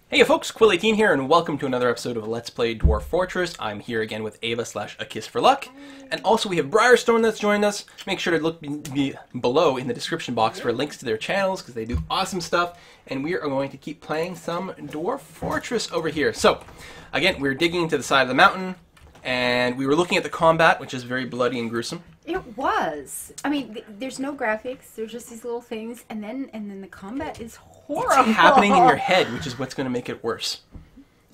Hey folks, Quill18 here, and welcome to another episode of Let's Play Dwarf Fortress. I'm here again with Ava/A Kiss for Luck, and also we have Burnstone that's joined us. Make sure to look below in the description box for links to their channels, because they do awesome stuff, and we are going to keep playing some Dwarf Fortress over here. So, again, we're digging into the side of the mountain, and we were looking at the combat, which is very bloody and gruesome. It was. I mean, there's no graphics. There's just these little things, and then the combat is horrible. It's happening in your head, which is what's going to make it worse.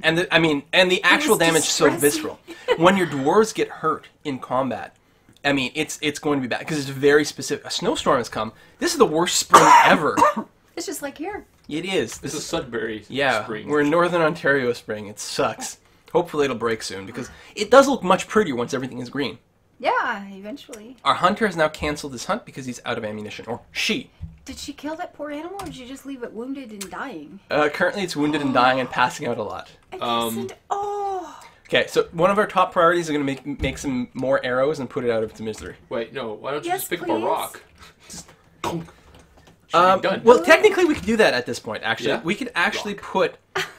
And the actual damage is so visceral. When your dwarves get hurt in combat, I mean, it's going to be bad because it's very specific. A snowstorm has come. This is the worst spring ever. It's just like here. It is. This is Sudbury spring. We're in Northern Ontario spring. It sucks. Hopefully it'll break soon because it does look much prettier once everything is green. Yeah, eventually. Our hunter has now canceled his hunt because he's out of ammunition. Or she. Did she kill that poor animal, or did she just leave it wounded and dying? Currently it's wounded and dying and passing out a lot. Okay, so one of our top priorities is going to make some more arrows and put it out of its misery. Wait, no. Why don't you just pick up a rock? Just done. Well, technically we could do that at this point, actually. Yeah? We could actually put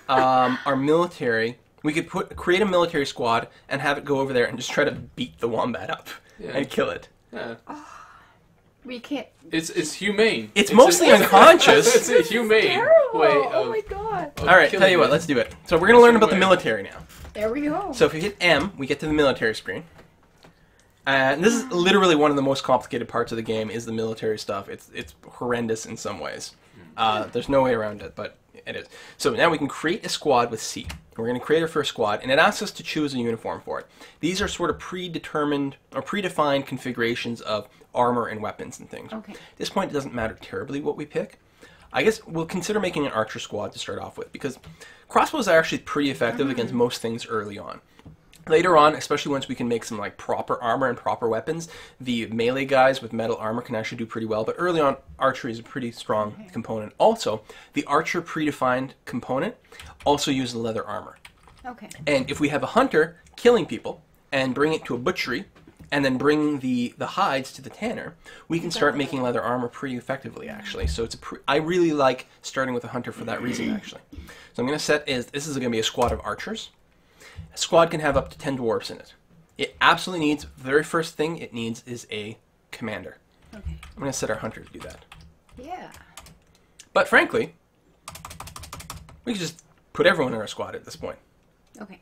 our military... We could create a military squad and have it go over there and just try to beat the wombat up and kill it. Yeah. We can't... It's humane. It's mostly unconscious. It's a humane way of... Oh my god. Alright, tell you what, let's do it. So we're going to learn about the military now. There we go. So if you hit M, we get to the military screen. And this is literally one of the most complicated parts of the game, is the military stuff. It's horrendous in some ways. There's no way around it, but it is. So now we can create a squad with C. We're going to create our first squad, and it asks us to choose a uniform for it. These are sort of predetermined or predefined configurations of armor and weapons and things. Okay. At this point, it doesn't matter terribly what we pick. I guess we'll consider making an archer squad to start off with, because crossbows are actually pretty effective against most things early on. Later on, especially once we can make some like proper armor and proper weapons, the melee guys with metal armor can actually do pretty well. But early on, archery is a pretty strong component. Also, the archer predefined component also uses leather armor. Okay. And if we have a hunter killing people and bring it to a butchery, and then bring the hides to the tanner, we can start making leather armor pretty effectively, actually. So it's I really like starting with a hunter for that reason, actually. So I'm going to set this is going to be a squad of archers. A squad can have up to 10 dwarves in it. It absolutely needs, the very first thing it needs is a commander. Okay. I'm going to set our hunter to do that. Yeah. But frankly, we could just put everyone in our squad at this point. Okay.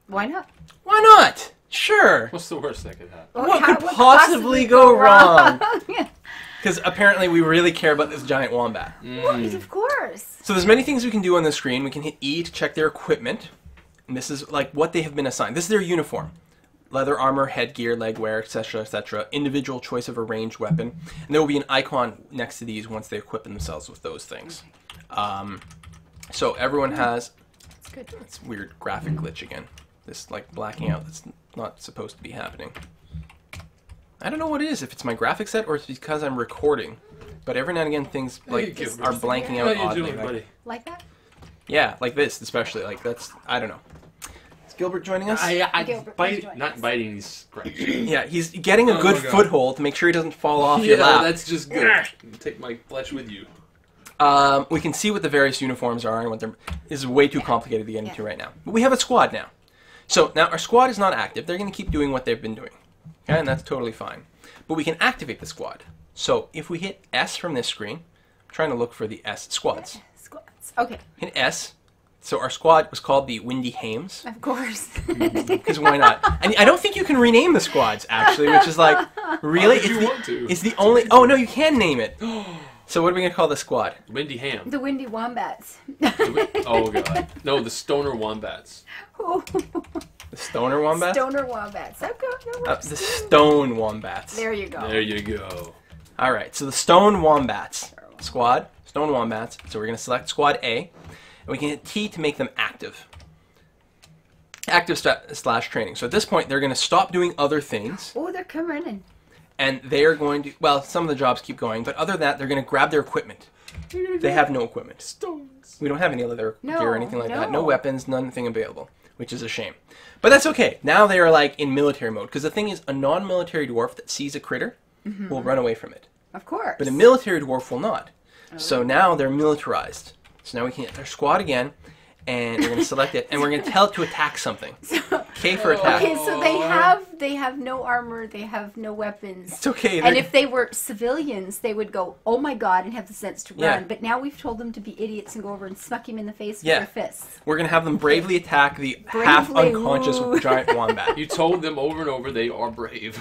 Why not? Why not? Sure. What's the worst that could happen? What could possibly go wrong? Because apparently we really care about this giant wombat. Well, of course. So there's many things we can do on the screen. We can hit E to check their equipment. And this is like what they have been assigned. This is their uniform. Leather armor, headgear, legwear, etc., etc. Individual choice of a ranged weapon. And there will be an icon next to these once they equip themselves with those things. So everyone has... That's good. It's weird graphic glitch again. This like blacking out that's not supposed to be happening. I don't know what it is, if it's my graphic set or it's because I'm recording. But every now and again things like are blanking out oddly. Like that? Yeah, like this especially. Like that's, I don't know. Is Gilbert joining us? Not biting, he's scratching. Yeah, he's getting a good foothold to make sure he doesn't fall off your lap. That's just good. Take my flesh with you. We can see what the various uniforms are and what they're... This is way too complicated to get into right now. But we have a squad now. So now our squad is not active. They're going to keep doing what they've been doing. Okay, and that's totally fine. But we can activate the squad. So if we hit S from this screen, I'm trying to look for the S squads. Squads. Okay. Hit S. So our squad was called the Windy Hames. Of course. Because why not? And I don't think you can rename the squads, actually, which is like, really? Why would you want to? It's the only... Oh, no, you can name it. So what are we going to call the squad? Windy Ham. The Windy Wombats. Oh, God. No, the Stoner Wombats. The Stoner Wombats? Stoner Wombats. Okay, the Stone Wombats. There you go. There you go. Alright, so the Stone Wombats. Squad, Stone Wombats. So we're going to select Squad A. And we can hit T to make them active. Active / training. So at this point, they're going to stop doing other things. Oh, they're coming in. And they are going to... Well, some of the jobs keep going. But other than that, they're going to grab their equipment. They have no equipment. Stones. We don't have any other gear or anything like that. No No. weapons, nothing available. Which is a shame. But that's okay. Now they are like in military mode. Because the thing is, a non-military dwarf that sees a critter will run away from it. Of course. But a military dwarf will not. So now they're militarized. So now we can hit their squad again. and we're going to select it, and we're going to tell it to attack something. K for attack. Okay, so they have no armor, they have no weapons. It's okay. And if they were civilians, they would go, "Oh my god," and have the sense to run. Yeah. But now we've told them to be idiots and go over and smack him in the face with their fists. We're going to have them bravely attack the Bravely, half-unconscious woo. giant wombat. You told them over and over they are brave.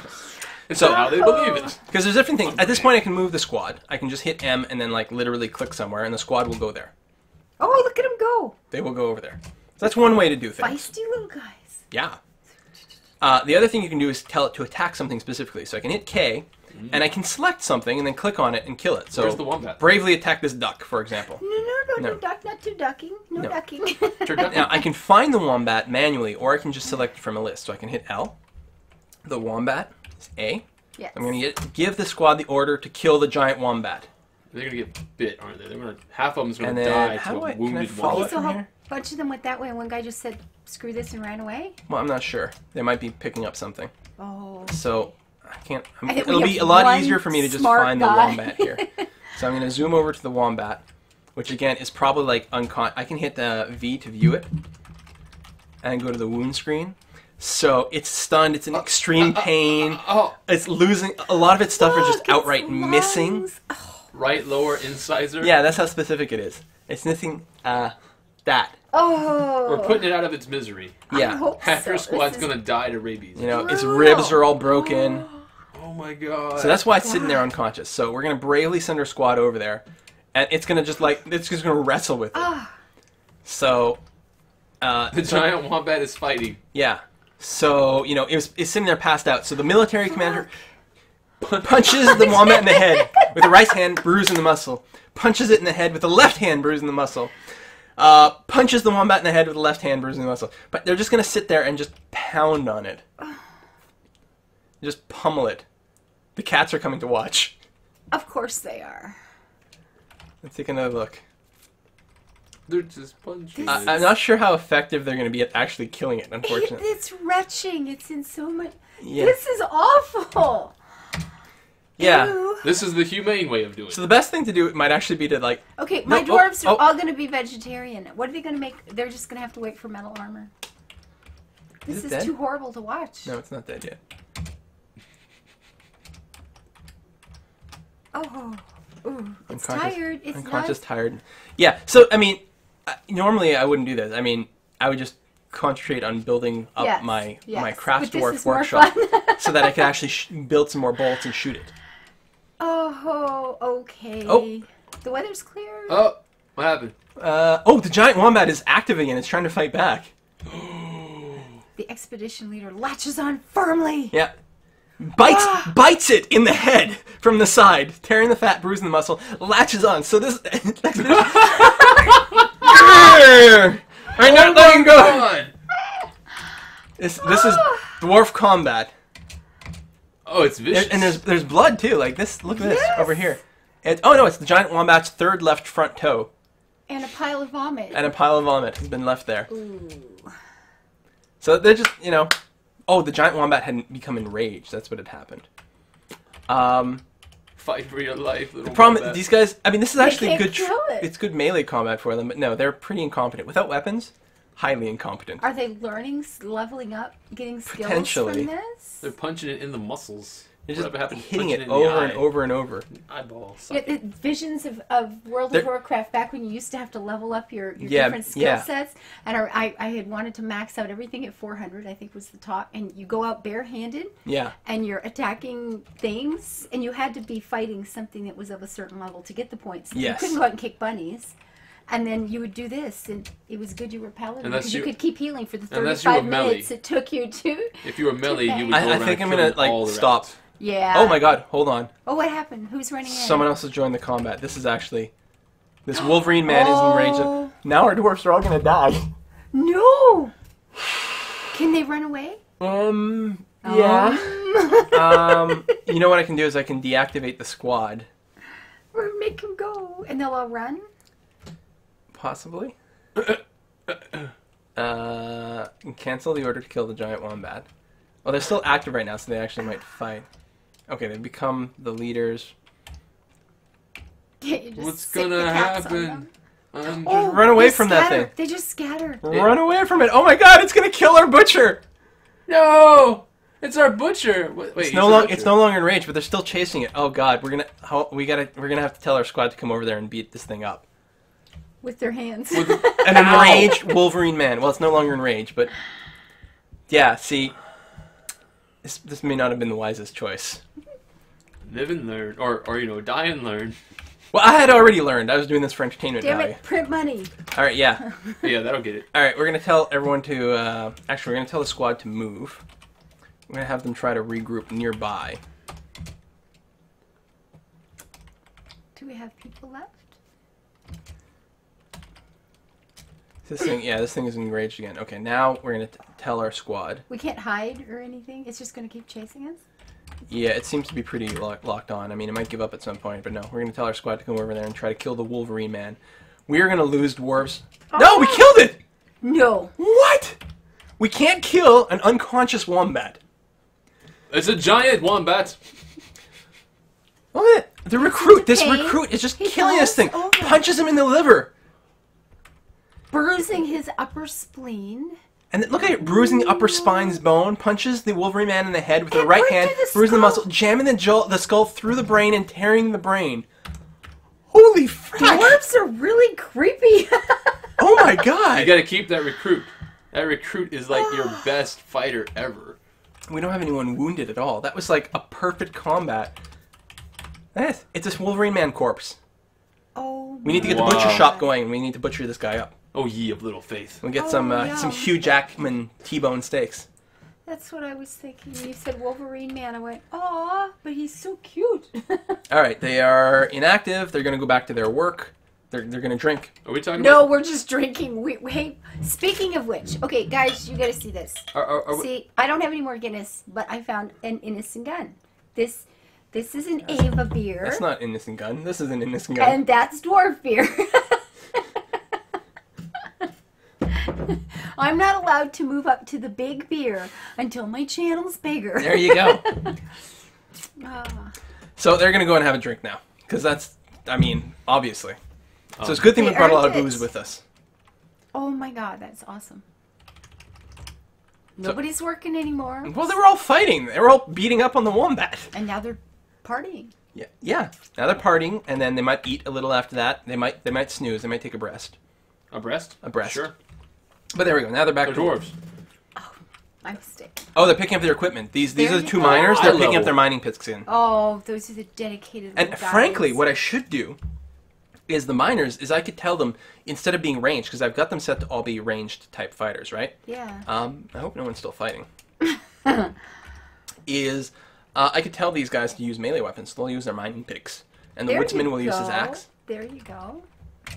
And So- so how they believe it. Because there's different things. At this point, I can move the squad. I can just hit M and then, like, literally click somewhere, and the squad will go there. Oh, look at him go! They will go over there. So that's one way to do things. Feisty little guys. Yeah. The other thing you can do is tell it to attack something specifically. So I can hit K, and I can select something and then click on it and kill it. So Where's the wombat? bravely attack this duck, for example. No, duck, not too ducking. No ducking. Now, I can find the wombat manually, or I can just select it from a list. So I can hit L. The wombat is A. Yes. I'm going to give the squad the order to kill the giant wombat. They're gonna get bit, aren't they? They're gonna half of them's gonna And then, die how to do I- a can I wounded follow one. it? So from a here? bunch of them went that way, and one guy just said, "Screw this," and ran away. Well, I'm not sure. They might be picking up something. Oh. So I can't. I think we It'll be have a lot one easier for me to just smart find guy. the wombat here. So I'm going to zoom over to the wombat, which again is probably like I can hit the V to view it, and go to the wound screen. So it's stunned. It's in extreme pain. It's losing a lot of its stuff. Are just Look, outright its missing. lungs. Oh, Right lower incisor. Yeah, that's how specific it is. It's missing that. oh. We're putting it out of its misery. I Yeah. hope Half your so. squad's This is- gonna die to rabies. You know, its Brutal. ribs are all broken. Oh my god. So that's why it's sitting there unconscious. So we're gonna bravely send our squad over there, and it's gonna just gonna wrestle with it. Ah. So, the giant wombat is fighting. yeah. So you know, it's sitting there passed out. So the military commander punches the wombat in the head with the right hand, bruising the muscle. Punches it in the head with the left hand, bruising the muscle. Punches the wombat in the head with the left hand, bruising the muscle. But they're just gonna sit there and just pound on it. Just pummel it. The cats are coming to watch. Of course they are. Let's take another look. They're just punching. I'm not sure how effective they're going to be at actually killing it, unfortunately. It's retching. It's in so much. Yeah. This is awful. Yeah. Ew. This is the humane way of doing it. So the best thing to do might actually be to, like... Okay, my No, dwarves oh. are all going to be vegetarian. What are they going to make? They're just going to have to wait for metal armor. This it is dead? too horrible to watch. No, it's not dead yet. Oh. Ooh, it's Unconscious- tired. It's Unconscious, not. tired. Yeah, so, I mean, normally I wouldn't do this. I mean, I would just concentrate on building up Yes, my yes. craft But this dwarf is more workshop fun. so that I could actually build some more bolts and shoot it. Oh, okay. Oh. The weather's clear. Oh, what happened? The giant wombat is active again. It's trying to fight back. The expedition leader latches on firmly. Yeah. Bites it in the head from the side, tearing the fat, bruising the muscle, latches on. So this... I'm not letting go! God. This is dwarf combat. Oh, it's vicious. And there's blood too, like this, look at this, over here. Oh no, it's the giant wombat's third left front toe. And a pile of vomit. And a pile of vomit has been left there. Ooh. So they're just, you know... Oh, the giant wombat had become enraged. That's what had happened. Fight for your life, little The problem, wombat. these guys, I mean, this is actually can't good. kill it. It's good melee combat for them, but no, they're pretty incompetent. Without weapons, highly incompetent. Are they learning, leveling up, getting skills Potentially. from this? They're punching it in the muscles. They're just Whatever happened to hitting punching it in the over and eye? over and over. Eyeball. Yeah, visions of World They're- of Warcraft back when you used to have to level up your Yeah, different skill yeah. sets. And I had wanted to max out everything at 400, I think was the top. And you go out barehanded Yeah. and you're attacking things. And you had to be fighting something that was of a certain level to get the points. Yes. You couldn't go out and kick bunnies. And then you would do this, and it was good you were paladin Unless because you you- could keep healing for the unless you were 35 melee. minutes it took you to. If you were melee, you would go I around think I'm killing gonna, all like, the stop. rats. Yeah. Oh my god, hold on. Oh, what happened? Who's running in? Someone else has joined the combat. This is actually... This Wolverine man is enraged. Oh. Now our dwarfs are all gonna die. No! Can they run away? Yeah. You know what I can do is I can deactivate the squad. Or make them go. And they'll all run? Possibly. Cancel the order to kill the giant wombat. Well, they're still active right now, so they actually might fight. Okay, they've become the leaders. Can't you just What's stick gonna the caps on happen? them? Oh, run away they from that scatter. thing. They just scatter. Run away from it. Oh my god, it's going to kill our butcher. No! It's our butcher. Wait, It's no longer in rage, but they're still chasing it. Oh god, we're going to have to tell our squad to come over there and beat this thing up. With their hands. An enraged Wolverine man. Well, it's no longer enraged, but yeah, see, this may not have been the wisest choice. Live and learn, or die and learn. Well, I had already learned. I was doing this for entertainment Damn value. it, print money. All right, yeah. Yeah, that'll get it. All right, we're going to tell everyone to... actually, we're going to tell the squad to move. We're going to have them try to regroup nearby. Do we have people left? This thing is enraged again. Okay, now we're going to tell our squad. We can't hide or anything? It's just going to keep chasing us? Yeah, it seems to be pretty locked on. I mean, it might give up at some point, but no. We're going to tell our squad to come over there and try to kill the Wolverine man. We are going to lose dwarves. Oh. No, we killed it! No. What? We can't kill an unconscious wombat. It's a giant wombat. What? The recruit. This recruit is just killing this thing. Over. Punches him in the liver. Bruising his upper spleen. And look at it, bruising the upper spine's bone, punches the Wolverine man in the head with the right hand, bruising the muscle, jamming the skull through the brain and tearing the brain. Holy fuck! Dwarves are really creepy. Oh my god! You gotta keep that recruit. That recruit is like your best fighter ever. We don't have anyone wounded at all. That was like a perfect combat. It's this Wolverine man corpse. Oh. We need to get the butcher shop going. We need to butcher this guy up. Oh, ye of little faith. We get some Hugh Jackman T-bone steaks. That's what I was thinking. When you said Wolverine man, I went, aw, but he's so cute. All right, they are inactive. They're going to go back to their work. They're going to drink. Are we talking No, about... we're just drinking. Hey, speaking of which, okay, guys, you got to see this. See, I don't have any more Guinness, but I found an innocent gun. This is an Ava beer. That's not innocent gun. This is an innocent gun. And that's dwarf beer. I'm not allowed to move up to the big beer until my channel's bigger. There you go. So they're going to go and have a drink now. Because that's, I mean, obviously. So it's a good thing we brought a lot of booze with us. Oh my god, that's awesome. Nobody's working anymore. Well, they were all fighting. They were all beating up on the wombat. And now they're partying. Yeah. Now they're partying, and then they might eat a little after that. They might snooze. They might take a breast. A breast? A breast. Sure. But there we go. Now they're back They're to dwarves. Oh, my mistake. Oh, they're picking up their equipment. These are the two go. miners. They're Eye picking up level. their mining picks in. Oh, those are the dedicated And little frankly, guys. what I should do is the miners is I could tell them, instead of being ranged, because I've got them set to all be ranged type fighters, right? Yeah. I hope no one's still fighting. I could tell these guys to use melee weapons. They'll use their mining picks. And the woodsman will use his axe. There you go.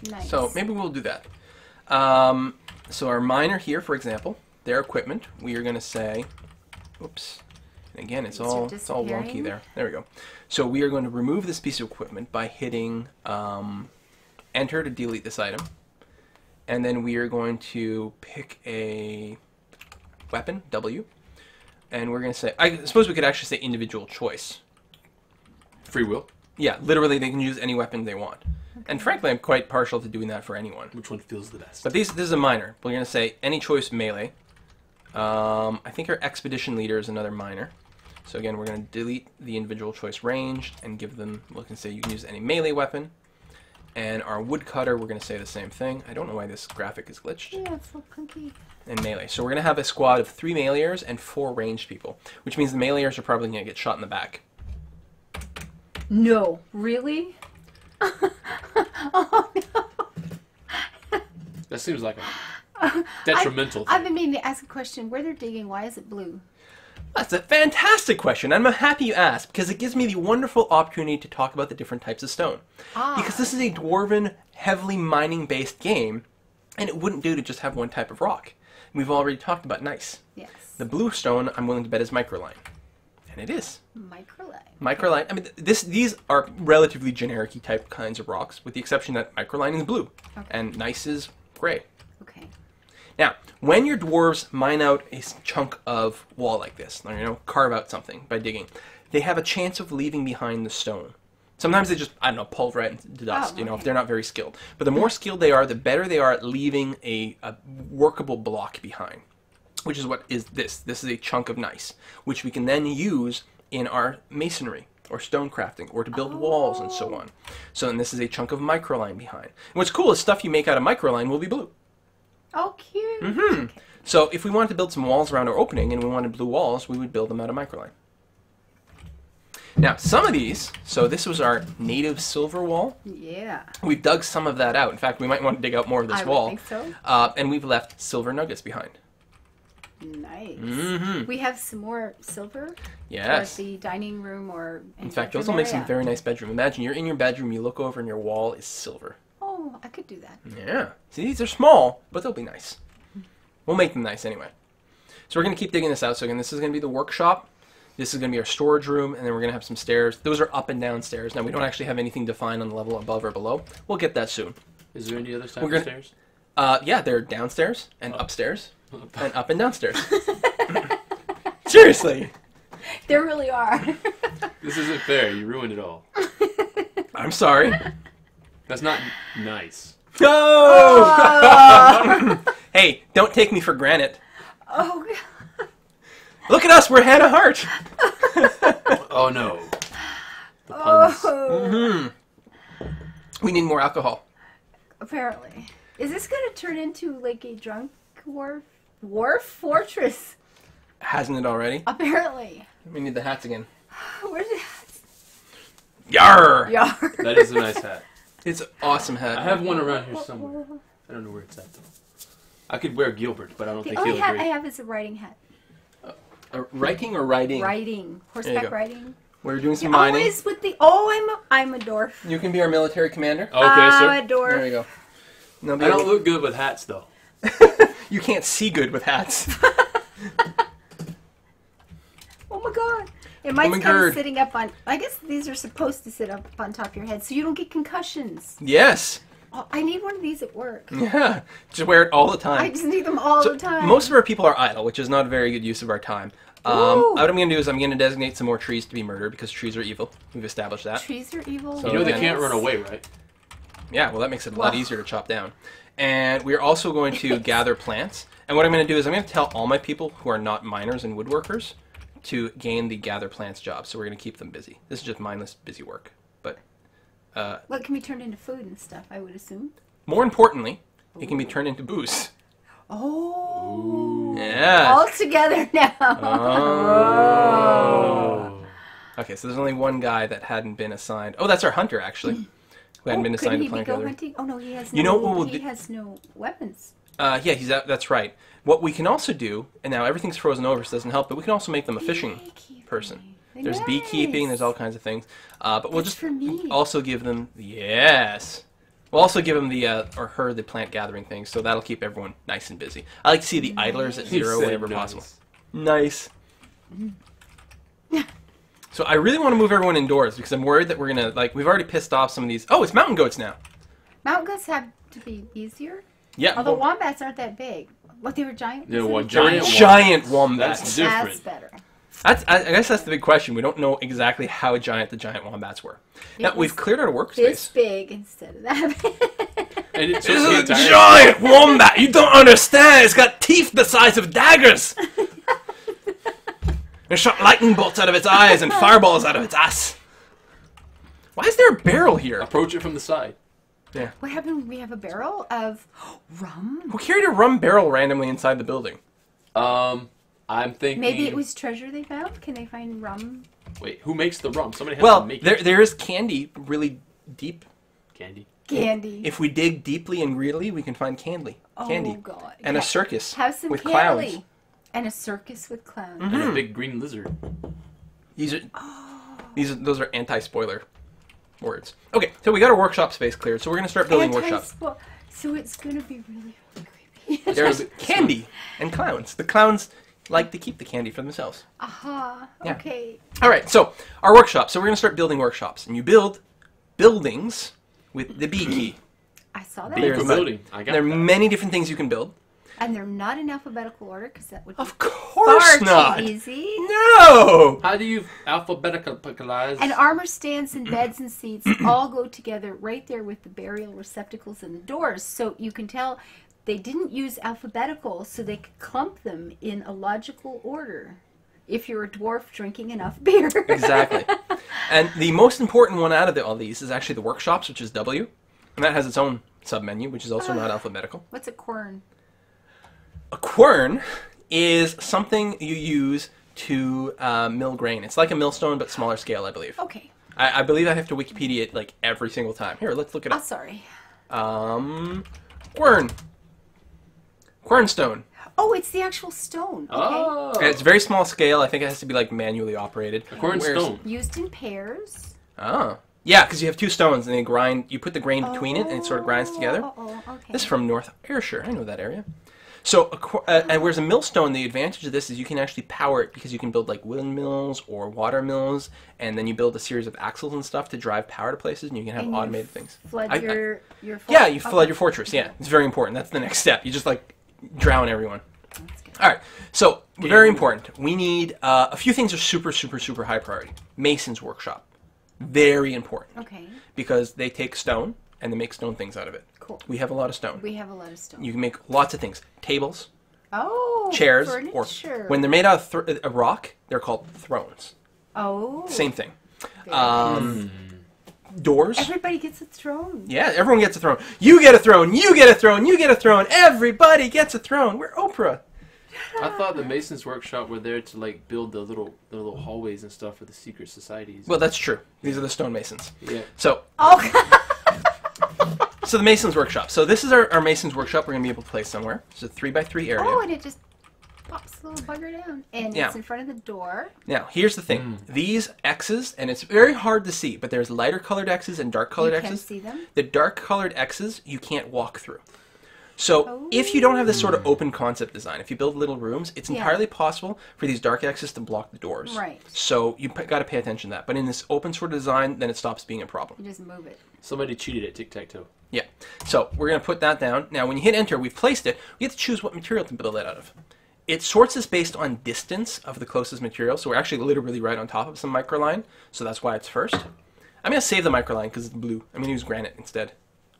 Nice. So maybe we'll do that. So our miner here, for example, their equipment, we are going to say, oops, and again, it's all wonky there. There we go. So we are going to remove this piece of equipment by hitting enter to delete this item. And then we are going to pick a weapon, W, and we're going to say, I suppose we could actually say individual choice. Free will. Yeah, literally they can use any weapon they want. Okay. And frankly, I'm quite partial to doing that for anyone. Which one feels the best? But this is a minor. We're going to say any choice melee. I think our expedition leader is another minor. So again, we're going to delete the individual choice ranged and give them, look and say you can use any melee weapon. And our woodcutter, we're going to say the same thing. I don't know why this graphic is glitched. Yeah, it's a little clunky. And melee. So we're going to have a squad of 3 meleeers and 4 ranged people. Which means the meleeers are probably going to get shot in the back. No. Really? Oh, no. That seems like a detrimental thing. I've been meaning to ask a question. Where they're digging, why is it blue? That's a fantastic question. I'm happy you asked because it gives me the wonderful opportunity to talk about the different types of stone. Because this is a dwarven, heavily mining-based game, and it wouldn't do to just have one type of rock. We've already talked about gneiss. Yes. The blue stone, I'm willing to bet, is microline. And it is. Microline. Microline. I mean, these are relatively generic-y type kinds of rocks, with the exception that microline is blue, and gneiss is gray. Okay. Now, when your dwarves mine out a chunk of wall like this, carve out something by digging, they have a chance of leaving behind the stone. Sometimes they just, I don't know, pulverize into dust, Oh, you know, okay. if they're not very skilled. But the more skilled they are, the better they are at leaving a workable block behind, which is what is this. This is a chunk of gneiss, which we can then use in our masonry or stone crafting or to build walls and so on. So then this is a chunk of microline behind. And what's cool is stuff you make out of microline will be blue. Oh, cute. Okay. So if we wanted to build some walls around our opening and we wanted blue walls, we would build them out of microline. Now, some of these, so this was our native silver wall. Yeah. We've dug some of that out. In fact, we might want to dig out more of this I wall. would think so. And we've left silver nuggets behind. Nice. Mm-hmm. We have some more silver. Yes. For the dining room or. In fact, those will make some very nice bedroom. Imagine you're in your bedroom, you look over, and your wall is silver. Oh, I could do that. Yeah. See, these are small, but they'll be nice. We'll make them nice anyway. So we're going to keep digging this out. So again, this is going to be the workshop. This is going to be our storage room, and then we're going to have some stairs. Those are up and down stairs. Now, we don't actually have anything defined on the level above or below. We'll get that soon. Is there any other type of stairs? Yeah, they're downstairs and upstairs and up and downstairs. Seriously. There really are. This isn't fair. You ruined it all. I'm sorry. That's not nice. No! Oh, Hey, don't take me for granted. oh God. Look at us, we're Hannah Hart. Oh no. The puns. Oh. We need more alcohol. Apparently. Is this going to turn into like a drunk dwarf fortress? Hasn't it already? Apparently. We need the hats again. Where's it? Yarr! Yar. That is a nice hat. It's an awesome hat. I have one around here somewhere. I don't know where it's at though. I could wear Gilbert, but I don't The think only he'll hat agree. I have is a riding hat. Writing or riding? Riding. There you Horseback go. riding. We're doing some You're mining. always with the... Oh, I'm a dwarf. You can be our military commander. Okay, sir. I'm a dwarf. There you go. No, I don't look good with hats though. You can't see good with hats. Oh my God. It might my kind God. of sitting up on... I guess these are supposed to sit up on top of your head so you don't get concussions. Yes. Oh, I need one of these at work. Yeah. Just wear it all the time. I just need them all So, the time. most of our people are idle, which is not a very good use of our time. Ooh. What I'm going to do is I'm going to designate some more trees to be murdered because trees are evil. We've established that. Trees are evil. So You know they then- can't run away, right? Yeah, well, that makes it a lot Wow. easier to chop down. And we're also going to gather plants. And what I'm going to do is I'm going to tell all my people who are not miners and woodworkers to gain the gather plants job. So we're going to keep them busy. This is just mindless, busy work. But What can be turned into food and stuff, I would assume. more importantly, it can be turned into booze. Oh. Yeah. All together now. Oh. Okay, so there's only one guy that hadn't been assigned. Oh, that's our hunter, actually. Who hadn't been couldn't assigned he to be plant go gathering. hunting? Oh no, he has no. You know what we'll he do- has no weapons. Yeah, he's out. That's right. What we can also do, and now everything's frozen over, so it doesn't help, but we can also make them a fishing Beekeeping. person. There's Nice. beekeeping, there's all kinds of things. But we'll That's just for me. also give them, yes. We'll also give them the, or her, the plant gathering thing, so that'll keep everyone nice and busy. I like to see the idlers at He zero said whenever nice. possible. Nice. So I really want to move everyone indoors because I'm worried that we're going to, like, we've already pissed off some of these. Oh, it's mountain goats now. Mountain goats have to be easier. Yeah. Although wombats aren't that big. What, they were giant? Yeah, Is it well, a giant giant wombats. That's That's different. better. I guess that's the big question. We don't know exactly how giant the giant wombats were. Now, It we've was cleared our This workspace. big instead of that. And it's This so is a entire- giant wombat! You don't understand! It's got teeth the size of daggers! And shot lightning bolts out of its eyes and fireballs out of its ass. Why is there a barrel here? Approach it from the side. Yeah. What happened when we have a barrel of rum? Who carried a rum barrel randomly inside the building? I'm thinking. Maybe it was treasure they found? Can they find rum? Wait, who makes the rum? Somebody has Well, to make it. there is candy really deep. Candy. Candy. If we dig deeply and greedily, we can find candy. Oh, God. And a Yeah. circus Have some with candy. clowns. And a circus with clowns. And a big green lizard. Those are anti-spoiler words. Okay, so we got our workshop space cleared, so we're gonna start building workshops. So it's going to be really, really creepy. There's candy and clowns. The clowns like to keep the candy for themselves. Aha. Yeah. Okay. All right, so our workshop. So we're gonna start building workshops, and you build buildings with the B key. I saw that. Big There's building. I got There are that. many different things you can build. And they're not in alphabetical order because that would be Of course far not. too easy. No. How do you alphabeticalize? And armor stands and beds and seats all go together right there with the burial receptacles and the doors. So you can tell they didn't use alphabetical so they could clump them in a logical order if you're a dwarf drinking enough beer. Exactly. And the most important one out of all these is actually the workshops, which is W. And that has its own sub-menu, which is also not alphabetical. What's a quern? A quern is something you use to mill grain. It's like a millstone, but smaller scale, I believe. Okay. I believe I have to Wikipedia it like every single time. Here, let's look it Oh, up. sorry. Quern. Quernstone. Oh, it's the actual stone. Okay. Oh. And it's very small scale. I think it has to be like manually operated. Burnstone. Used in pairs. Oh. Yeah, because you have two stones and they grind. You put the grain between it and it sort of grinds together. Okay. This is from North Ayrshire. I know that area. So, and whereas a millstone, the advantage of this is you can actually power it because you can build like windmills or water mills, and then you build a series of axles and stuff to drive power to places, and you can have And automated things. Flood your Yeah, you flood your fortress. Yeah, it's very important. That's the next step. You just like drown everyone. That's good. All right, so very important. We need a few things are super, super, super high priority. Mason's workshop, very important. Okay. Because they take stone and they make stone things out of it. Cool. We have a lot of stone. We have a lot of stone. You can make lots of things. Tables, Oh. chairs, Furniture. or when they're made out of a rock, they're called thrones. Oh. Same thing. Very Doors. Everybody gets a throne. Yeah, everyone gets a throne. You get a throne. You get a throne. You get a throne. Everybody gets a throne. We're Oprah. I thought the Masons Workshop were there to like build the little hallways and stuff for the secret societies. Well, that's true. These are the stonemasons. Yeah. So, Oh. so the Masons Workshop. So this is our Masons Workshop. We're gonna be able to place somewhere. It's a 3x3 area. Oh, and it just pops the little bugger down, and Yeah. it's in front of the door. Now, here's the thing. These X's, and it's very hard to see, but there's lighter colored X's and dark colored You X's. can see them. The dark colored X's you can't walk through. So if you don't have this sort of open concept design, if you build little rooms, it's entirely possible for these dark X's to block the doors. Right. So you got to pay attention to that. But in this open sort of design, then it stops being a problem. You just move it. Somebody cheated at tic-tac-toe. Yeah. So we're going to put that down. Now, when you hit enter, we've placed it. We have to choose what material to build it out of. It sorts us based on distance of the closest material. So we're actually literally right on top of some Microline. So that's why it's first. I'm going to save the Microline because it's blue. I'm going to use granite instead.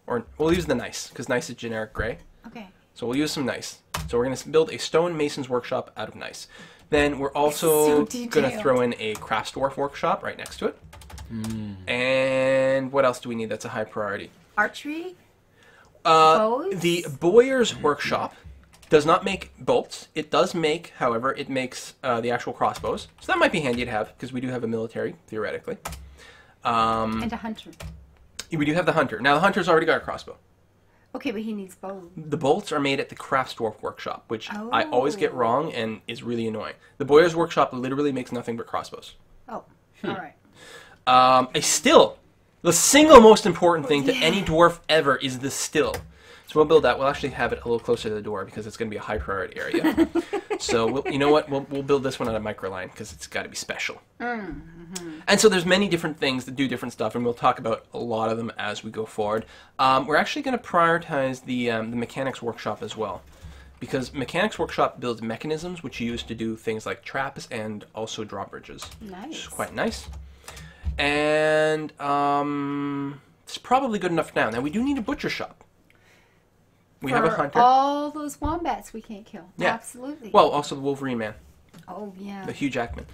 Or we'll use the nice because nice is generic gray. Okay. So we'll use some nice. So we're going to build a stone mason's workshop out of nice. Then we're also So going to throw in a crafts dwarf workshop right next to it. And what else do we need that's a high priority? Archery. Bows? The Bowyer's workshop does not make bolts. It does make, however, it makes the actual crossbows. So that might be handy to have because we do have a military, theoretically. And a hunter. We do have the hunter. Now the hunter's already got a crossbow. Okay, but he needs bows. The bolts are made at the crafts dwarf workshop, which I always get Oh. wrong and is really annoying. The Bowyer's workshop literally makes nothing but crossbows. Oh, all right. The single most important thing to any dwarf ever is the still. So we'll build that. We'll actually have it a little closer to the door because it's going to be a high priority area. So you know what? We'll build this one out of Microline because it's got to be special. And so there's many different things that do different stuff, and we'll talk about a lot of them as we go forward. We're actually going to prioritize the mechanics workshop as well, because mechanics workshop builds mechanisms which you use to do things like traps and also drawbridges. Nice. Which is quite nice. And it's probably good enough now. Now we do need a butcher shop. We have a For hunter. all those wombats we can't kill. Yeah. Absolutely. Well, also the Wolverine Man, Oh, yeah. the Hugh Jackman.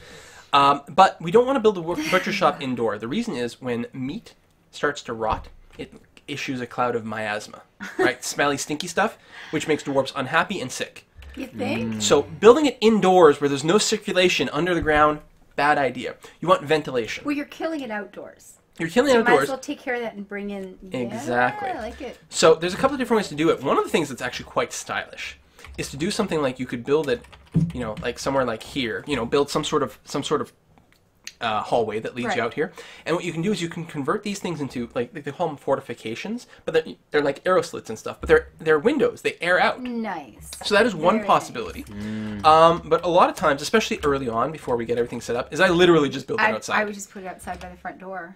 But we don't want to build a butcher shop indoor. The reason is when meat starts to rot, it issues a cloud of miasma, right? Smelly, stinky stuff, which makes dwarves unhappy and sick. You think? So building it indoors where there's no circulation under the ground, bad idea. You want ventilation. Well, you're killing it outdoors. You're killing it You might outdoors. as well take care of that and bring in... Exactly. Yeah, I like it. So there's a couple of different ways to do it. One of the things that's actually quite stylish is to do something like you could build it, you know, like somewhere like here. You know, build some sort of hallway that leads you Right. out here. And what you can do is you can convert these things into like they call them fortifications, but they're like arrow slits and stuff. But they're windows. They air out. Nice. So that is one Very possibility. But a lot of times, especially early on, before we get everything set up, is I literally just build it outside. I would just put it outside by the front door.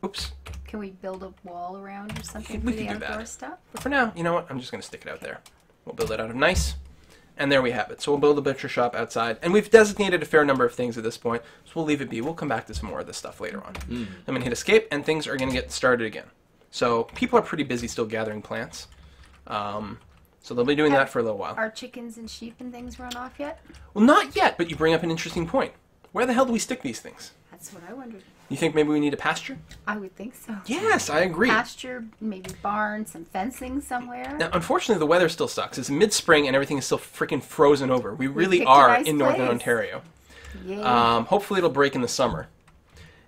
Oops. Can we build a wall around or something We for the could do outdoor that. stuff? But for now, you know what? I'm just going to stick it out there. We'll build it out of nice. And there we have it. So we'll build a butcher shop outside. And we've designated a fair number of things at this point, so we'll leave it be. We'll come back to some more of this stuff later on. I'm going to hit escape, and things are going to get started again. So people are pretty busy still gathering plants. So they'll be doing that for a little while. Are chickens and sheep and things run off yet? Well, not yet, but you bring up an interesting point. Where the hell do we stick these things? That's what I wondered. You think maybe we need a pasture? I would think so. Yes, I agree. Pasture, maybe barn, some fencing somewhere. Now, unfortunately, the weather still sucks. It's mid-spring and everything is still freaking frozen over. We really picked a are nice in northern place. Ontario. Yeah. Hopefully it'll break in the summer.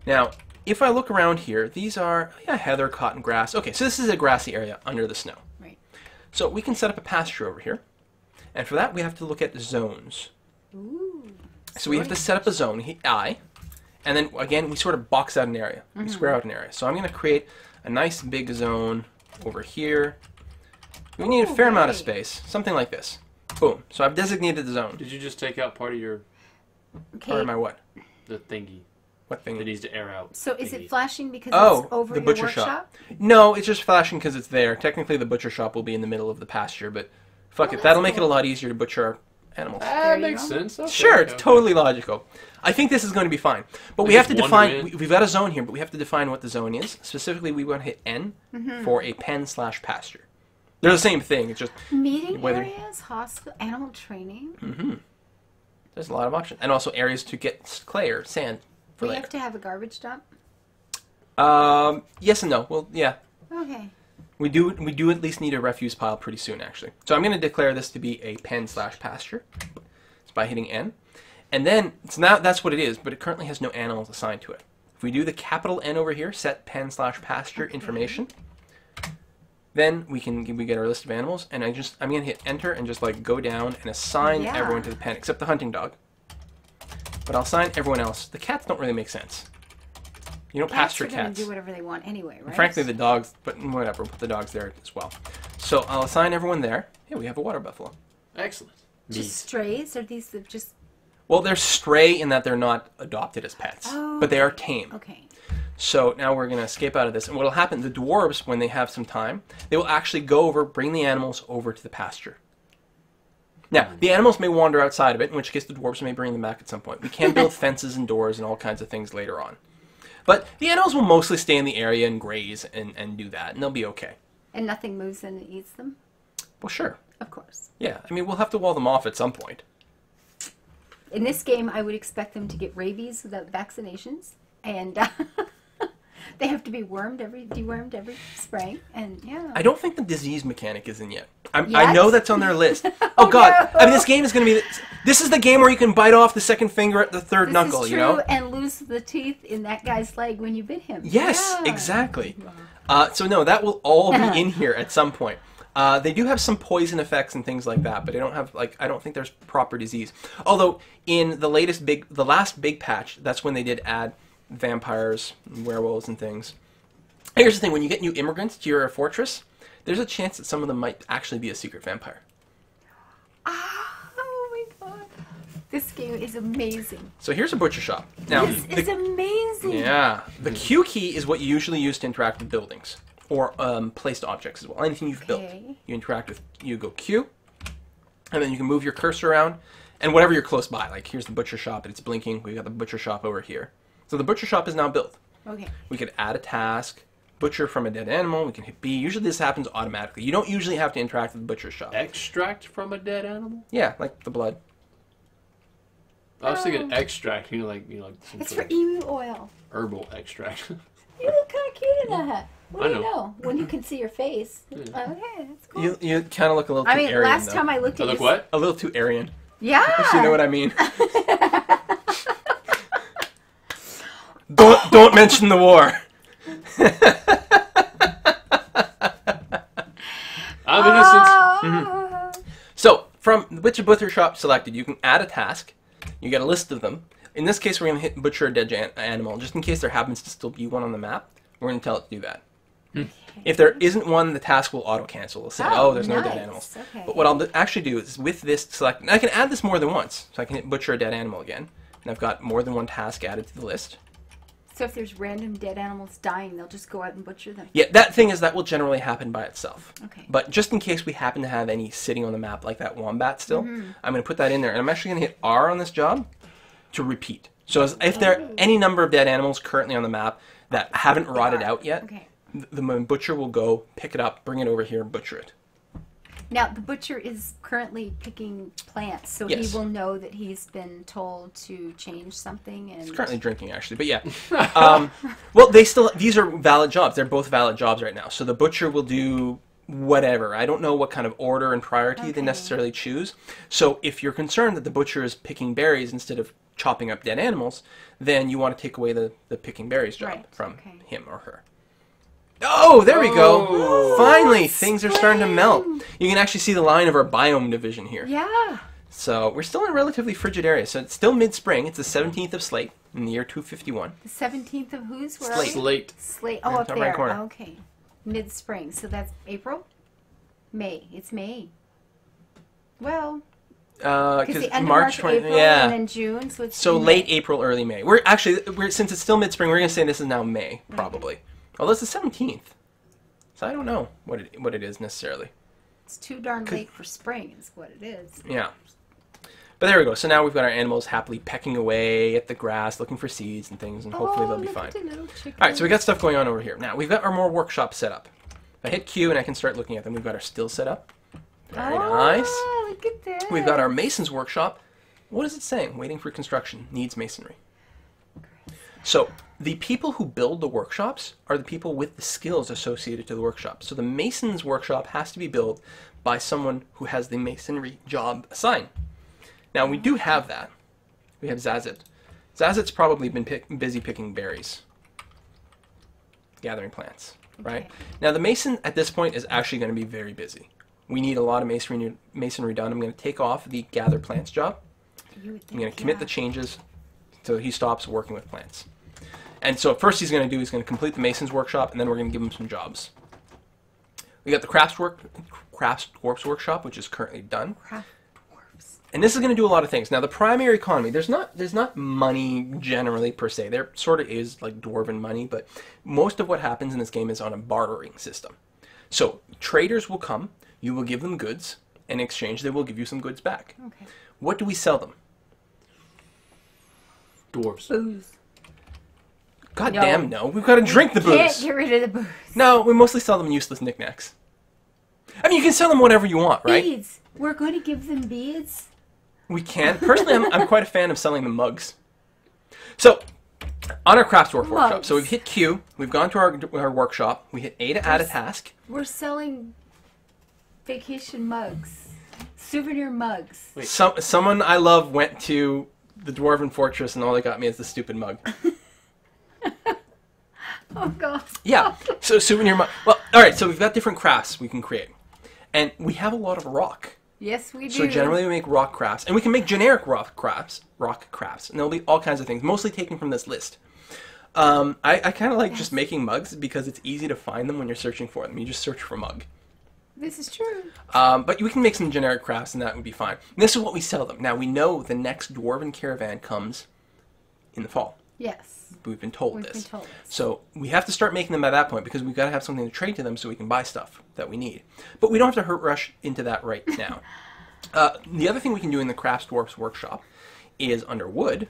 Now, if I look around here, these are heather, cotton grass. Okay, so this is a grassy area under the snow. Right. So we can set up a pasture over here. And for that, we have to look at zones. Ooh. So we have to set up a zone, I, and then again, we sort of box out an area. We square out an area. So I'm going to create a nice big zone over here. We need a fair amount of space, something like this. Boom. So I've designated the zone. Did you just take out part of your Part of my what? the thingy What thing? that needs to air out? So is thingy? it flashing because Oh, it's over the your butcher workshop? shop. No, it's just flashing because it's there. Technically, the butcher shop will be in the middle of the pasture, but fuck it. that's That'll make it a cool. lot easier to butcher our animals. There That you makes go. sense. Okay, Sure, it's okay. totally logical. I think this is going to be fine. But we just have to wander define, in. we've got a zone here, but we have to define what the zone is. Specifically, we want to hit N for a pen/pasture. They're the same thing, it's just, Meeting Whether- areas, hospital, animal training. there's a lot of options. And also areas to get clay or sand for We later. have to have a garbage dump. Yes and no. Well, yeah. Okay. We do at least need a refuse pile pretty soon, actually. So I'm going to declare this to be a pen/pasture. It's by hitting N. And then, it's not, that's what it is, but it currently has no animals assigned to it. If we do the capital N over here, set pen/pasture information, then we get our list of animals, and I'm going to hit enter and just like go down and assign Yeah. everyone to the pen, except the hunting dog. But I'll assign everyone else. The cats don't really make sense. You don't Cats pasture are going cats. to do whatever they want anyway, right? Frankly, the dogs, but whatever, we'll put the dogs there as well. So I'll assign everyone there. Hey, we have a water buffalo. Excellent. Just Neat. strays? Or these the just... Well, they're stray in that they're not adopted as pets, Oh, but they are tame. Okay. So now we're going to escape out of this. And what will happen, the dwarves, when they have some time, they will actually go over, bring the animals over to the pasture. Now, the animals may wander outside of it, in which case the dwarves may bring them back at some point. We can build fences and doors and all kinds of things later on. But the animals will mostly stay in the area and graze and do that, and they'll be okay. And nothing moves in and eats them? Well, sure. Of course. Yeah, I mean, we'll have to wall them off at some point. In this game, I would expect them to get rabies without vaccinations. And they have to be dewormed every spring. And yeah. I don't think the disease mechanic is in yet. I Yet? know that's on their list. Oh, God. no. I mean, this game is going to be... This is the game where you can bite off the second finger at the third This knuckle, is true, you know? and lose the teeth in that guy's leg when you bit him. Yes, Yeah. exactly. So no, that will all be in here at some point. They do have some poison effects and things like that, but they don't have I don't think there's proper disease. Although in the last big patch, that's when they did add vampires, and werewolves, and things. Here's the thing: when you get new immigrants to your fortress, there's a chance that some of them might actually be a secret vampire. Oh my god. This game is amazing. So here's a butcher shop. Now, This is amazing. yeah, the Q key is what you usually use to interact with buildings or placed objects as well. Anything you've built, Okay. you interact with. You go Q, and then you can move your cursor around, and whatever you're close by. Like here's the butcher shop, and it's blinking. We got the butcher shop over here. So the butcher shop is now built. Okay. We could add a task, butcher from a dead animal. We can hit B. Usually this happens automatically. You don't usually have to interact with the butcher shop. Extract from a dead animal? Yeah, like the blood. I was thinking extract. Like some It's sort for of emu oil. herbal extract. You look kind of cute in that. What I do you know. know? When you can see your face. Okay, that's cool. You kind of look a little too I mean, Aryan, last though. time I looked I at look you. what? A little too Aryan. Yeah. If you know what I mean. Don't mention the war. I'm innocent. Oh. So, from which butcher shop selected, you can add a task. You get a list of them. In this case, we're going to hit butcher a dead animal. Just in case there happens to still be one on the map, we're going to tell it to do that. If there isn't one, the task will auto-cancel. It'll say, oh, there's no dead nice. animals. Okay. But what I'll actually do is, with this select, and I can add this more than once. So I can hit butcher a dead animal again. And I've got more than one task added to the list. So if there's random dead animals dying, they'll just go out and butcher them. Yeah, that thing is that will generally happen by itself. Okay. But just in case we happen to have any sitting on the map like that wombat still, I'm going to put that in there. And I'm actually going to hit R on this job to repeat. So if there are any number of dead animals currently on the map that haven't rotted out yet, Okay. the butcher will go pick it up, bring it over here, and butcher it. Now, the butcher is currently picking plants, so Yes. he will know that he's been told to change something. And He's currently drinking, actually, but yeah. Well, these are valid jobs. They're both valid jobs right now. So the butcher will do whatever. I don't know what kind of order and priority they Okay. necessarily choose. So if you're concerned that the butcher is picking berries instead of chopping up dead animals, then you want to take away the picking berries job Right, from okay. him or her. Oh, there we go. Oh. Finally, things are starting to melt. You can actually see the line of our biome division here. Yeah. So we're still in a relatively frigid area. So it's still mid-spring. It's the 17th of Slate in the year 251. The 17th of whose? Where Slate. Are we? Slate. Slate. Oh, Yeah, up top there. right corner. Okay. Mid-spring. So that's April? May. It's May. Well, because Because the end March of 20, April yeah. and then June, so it's So May. late April, early May. Since it's still mid-spring, we're gonna say this is now May, probably. Although it's the 17th, so I don't know what it is necessarily. It's too darn late for spring, is what it is. Yeah. But there we go. So now we've got our animals happily pecking away at the grass, looking for seeds and things, and hopefully they'll be look fine. at the little chicken. All right, so we got stuff going on over here. Now we've got our more workshops set up. If I hit Q and I can start looking at them. We've got our still set up. Very nice. Look at that. We've got our mason's workshop. What is it saying? Waiting for construction. Needs masonry. So the people who build the workshops are the people with the skills associated to the workshop. So the mason's workshop has to be built by someone who has the masonry job assigned. Now we do have that. We have Zazit. Zazit's probably been busy picking berries, gathering plants, right? Okay. Now the mason at this point is actually going to be very busy. We need a lot of masonry done. I'm going to take off the gather plants job. You would I'm think, going to commit yeah. the changes so he stops working with plants. And so first he's going to complete the mason's workshop, and then we're going to give him some jobs. We got the crafts dwarf's workshop, which is currently done. Craft dwarfs. And this is going to do a lot of things. Now the primary economy, there's not money generally per se. There sort of is like dwarven money, but most of what happens in this game is on a bartering system. So traders will come, you will give them goods, in exchange they will give you some goods back. Okay. What do we sell them? Dwarves. Booze. God No. damn no. We've got to drink the Can't booze. get rid of the booze. No, we mostly sell them useless knickknacks. I mean, you can sell them whatever you want, right? Beads. We're going to give them beads. We can. Personally, I'm quite a fan of selling them mugs. So, on our crafts dwarf workshop, Mugs. so we've hit Q, we've gone to our workshop, we hit A to add a task. We're selling vacation mugs. Souvenir mugs. Wait. Someone I love went to the Dwarven Fortress and all they got me is the stupid mug. Oh, God. Yeah, so souvenir mug. Well, alright, so we've got different crafts we can create. And we have a lot of rock. Yes, we do. So generally we make rock crafts, and we can make generic rock crafts, and there'll be all kinds of things, mostly taken from this list. I kind of like just making mugs because it's easy to find them when you're searching for them. You just search for mug. This is true. But we can make some generic crafts, and that would be fine. And this is what we sell them. Now we know the next dwarven caravan comes in the fall. Yes. We've been told We've this. been told this. So we have to start making them by that point because we've got to have something to trade to them so we can buy stuff that we need. But we don't have to rush into that right now. The other thing we can do in the Crafts Dwarfs workshop is under wood,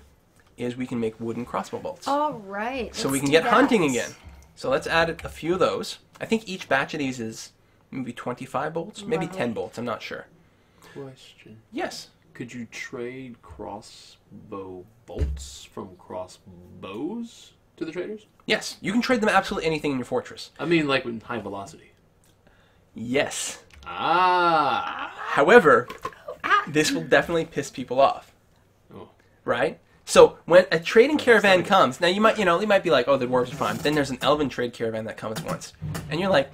is we can make wooden crossbow bolts. All right. so we let's can do get that. hunting again. So let's add a few of those. I think each batch of these is maybe 25 bolts, maybe Lovely. 10 bolts, I'm not sure. Question. Yes. Could you trade crossbow bolts from crossbows to the traders? Yes. You can trade them absolutely anything in your fortress. I mean, like with high velocity. Yes. Ah. However, this will definitely piss people off. Oh. Right? So when a trading caravan comes, now you might be like, oh, the dwarves are fine. Then there's an elven trade caravan that comes once, and you're like,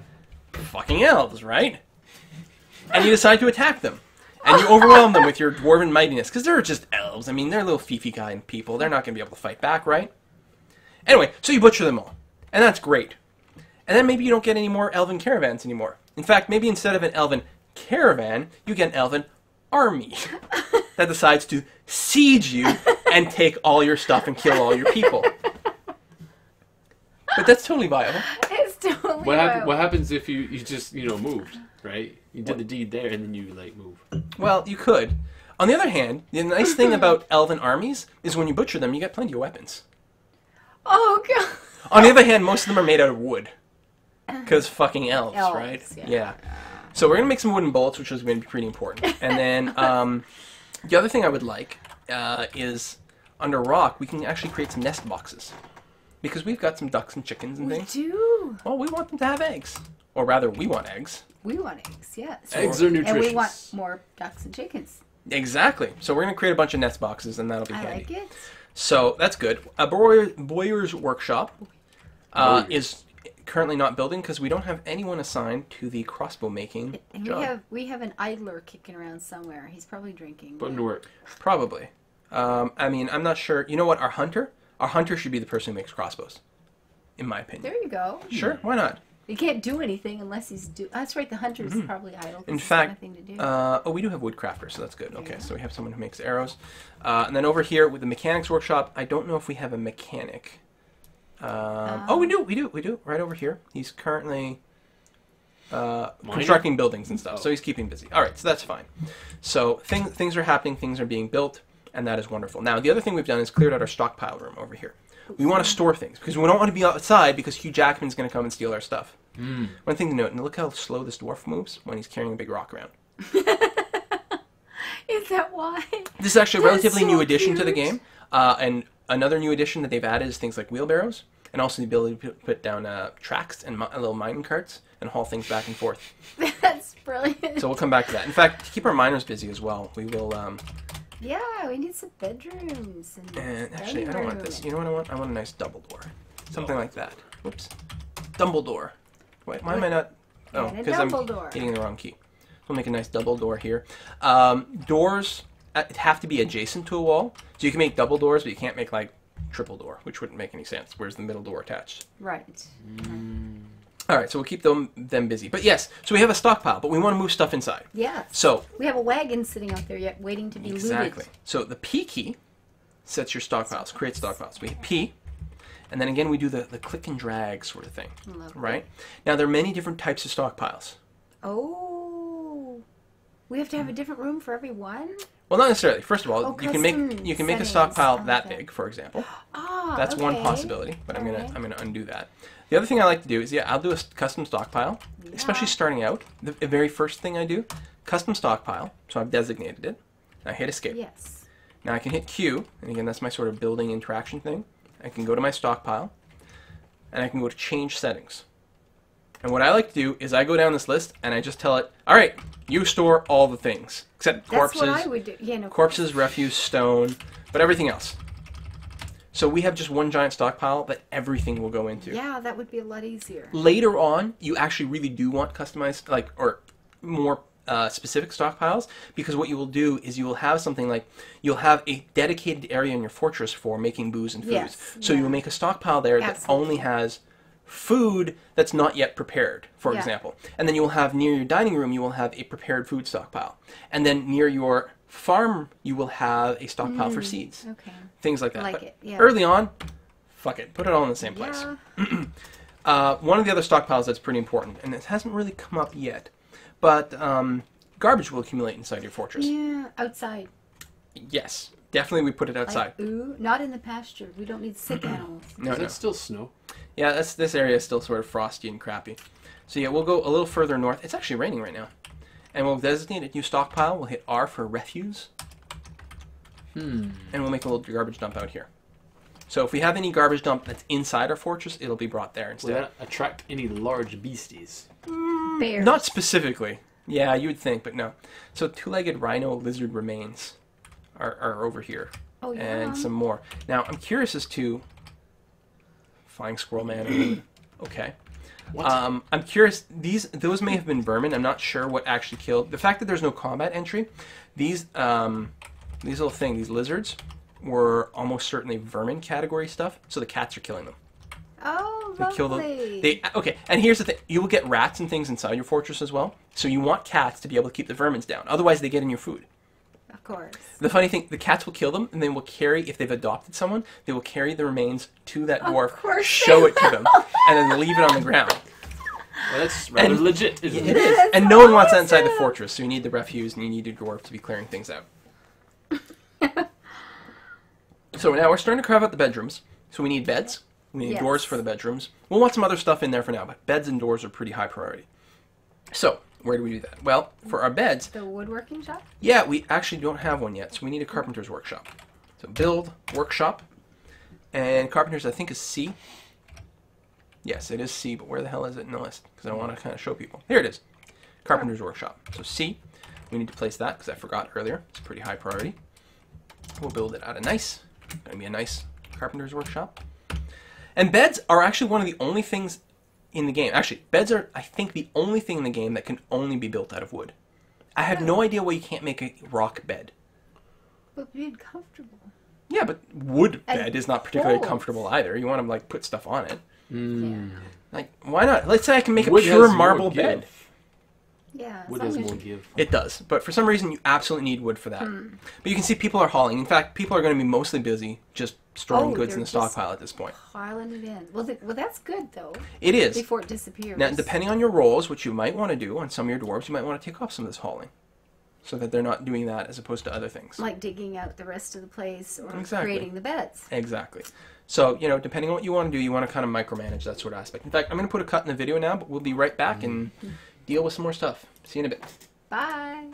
fucking elves, right? And you decide to attack them, and you overwhelm them with your dwarven mightiness because they're just elves. I mean, they're little fifi kind people. They're not going to be able to fight back, right? Anyway, so you butcher them all, and that's great. And then maybe you don't get any more elven caravans anymore. In fact, maybe instead of an elven caravan, you get an elven army that decides to siege you and take all your stuff and kill all your people. But that's totally viable. It's totally What happens if you just moved, right? You did the deed there and then you like move. Well, you could. On the other hand, the nice thing about elven armies is when you butcher them, you get plenty of weapons. Oh god. On the other hand, most of them are made out of wood. Because fucking elves, right? Yeah. So we're going to make some wooden bullets, which is going to be pretty important. And then the other thing I would like is under rock, we can actually create some nest boxes. Because we've got some ducks and chickens and things. We do. Well, we want them to have eggs. Or rather, we want eggs. We want eggs, yes. Eggs are nutritious. And we want more ducks and chickens. Exactly. So we're going to create a bunch of nest boxes, and that'll be handy. I like it. So that's good. A Boyer's Workshop is currently not building because we don't have anyone assigned to the crossbow making And job. we have an idler kicking around somewhere. He's probably drinking. Put him to work. Probably. I mean, I'm not sure. You know what? Our hunter should be the person who makes crossbows, in my opinion. There you go. Sure, why not? He can't do anything unless he's That's right. The hunter is probably idle. In He's fact, got nothing to do. we do have woodcrafters, so that's good. Okay, Yeah. so we have someone who makes arrows. And then over here with the mechanics workshop, I don't know if we have a mechanic. Oh, we do. Right over here. He's currently constructing buildings and stuff, so he's keeping busy. All right, so that's fine. So things are happening, things are being built, and that is wonderful. Now, the other thing we've done is cleared out our stockpile room over here. We want to store things because we don't want to be outside because Hugh Jackman's going to come and steal our stuff. One thing to note, and look how slow this dwarf moves when he's carrying a big rock around. Is that why? This is actually a That's relatively so new addition to the cute. game. And another new addition that they've added is things like wheelbarrows, and also the ability to put down tracks and little mining carts and haul things back and forth. That's brilliant. So we'll come back to that. In fact, to keep our miners busy as well, we will... Yeah, we need some bedrooms. and actually, I don't want this. room. You know what I want? I want a nice double door. Something like that. Whoops. Dumbledore. Wait, why am I not... Oh, And a because I'm Dumbledore. hitting the wrong key. We'll make a nice double door here. Doors have to be adjacent to a wall. So you can make double doors, but you can't make, like, triple door, which wouldn't make any sense. Where's the middle door attached? Right. All right, so we'll keep them busy. But yes, so we have a stockpile, but we want to move stuff inside. Yeah. So We have a wagon sitting out there yet waiting to be exactly. looted. So the P key sets your stockpiles, creates stockpiles. We hit P, and then again we do the click and drag sort of thing, Lovely. right? Now there are many different types of stockpiles. Oh. We have to have a different room for every one? Well, not necessarily. First of all, Oh, you can make custom a settings stockpile on that that. big, for example. Ah, That's one okay. possibility, but I'm Alright. gonna undo that. The other thing I like to do is I'll do a custom stockpile, especially starting out. The very first thing I do, custom stockpile. So I've designated it. I hit escape. Yes. Now I can hit Q, and again that's my sort of building interaction thing. I can go to my stockpile, and I can go to change settings. And what I like to do is I go down this list and I just tell it, all right, you store all the things except corpses, That's what I would do. Yeah, no. corpses, refuse, stone, but everything else. So we have just one giant stockpile that everything will go into. Yeah, that would be a lot easier. Later on, you actually really do want customized, or more specific stockpiles, because what you will do is you will have something like, you'll have a dedicated area in your fortress for making booze and foods. Yes, So you will make a stockpile there that only has food that's not yet prepared, for example. And then you will have near your dining room, you will have a prepared food stockpile. And then near your farm, you will have a stockpile for seeds. Okay. Things like that. Like But it, yeah. early on, fuck it, put it all in the same place. Yeah. One of the other stockpiles that's pretty important, and it hasn't really come up yet, but garbage will accumulate inside your fortress. Yeah, outside. Yes, definitely we put it outside. Like, ooh, not in the pasture. We don't need sick animals. No, Is no. it still snow? Yeah, this area is still sort of frosty and crappy. So yeah, we'll go a little further north. It's actually raining right now. And we'll designate a new stockpile. We'll hit R for refuse. And we'll make a little garbage dump out here. So if we have any garbage dump that's inside our fortress, it'll be brought there Will instead. that attract any large beasties? Bears. Not specifically. Yeah, you would think, but no. So two-legged rhino lizard remains are over here. Oh, yeah. And some more. Now, I'm curious as to... Flying squirrel man. Okay. What? I'm curious. Those may have been vermin. I'm not sure what actually killed. The fact that there's no combat entry, these little things, these lizards, were almost certainly vermin category stuff. So the cats are killing them. Oh, They kill lovely. okay. And here's the thing: you will get rats and things inside your fortress as well. So you want cats to be able to keep the vermins down. Otherwise, they get in your food. Of course. The funny thing, the cats will kill them, and they will carry, if they've adopted someone, they will carry the remains to that dwarf, course show they it to them, and then leave it on the ground. Well, that's rather legit, isn't It it? is. That's And no one wants that inside the awesome. fortress, so you need the refuse, and you need a dwarf to be clearing things out. So now we're starting to carve out the bedrooms. So we need beds. We need Yes. doors for the bedrooms. We'll want some other stuff in there for now, but beds and doors are pretty high priority. So, where do we do that? Well, for our beds, The woodworking shop? yeah, we actually don't have one yet, so we need a carpenter's workshop. So build, workshop, and carpenter's I think is C. Yes, it is C, but where the hell is it in the list? Because I want to kind of show people. Here it is, carpenter's workshop. So C, we need to place that because I forgot earlier. It's pretty high priority. We'll build it out of nice. Going to be a nice carpenter's workshop. And beds are actually one of the only things in the game. Actually, beds are, I think, the only thing in the game that can only be built out of wood. I have no idea why you can't make a rock bed. But being comfortable. Yeah, but wood And bed is not particularly folds. comfortable either. You want to, like, put stuff on it. Yeah. Like, why not? Let's say I can make a Wood pure has marble more bed. give. Yeah. Wood as has long as more you- give. It does, but for some reason you absolutely need wood for that. But you can see people are hauling. In fact, people are going to be mostly busy just storing Oh, goods in they're the just- stockpile at this point. piling it in. Well, well, that's good though. It is. Before it disappears. Now, depending on your roles, which you might want to do on some of your dwarves, you might want to take off some of this hauling, so that they're not doing that as opposed to other things. Like digging out the rest of the place or Exactly. creating the beds. Exactly. So, you know, depending on what you want to do, you want to kind of micromanage that sort of aspect. In fact, I'm going to put a cut in the video now, but we'll be right back and deal with some more stuff. See you in a bit. Bye.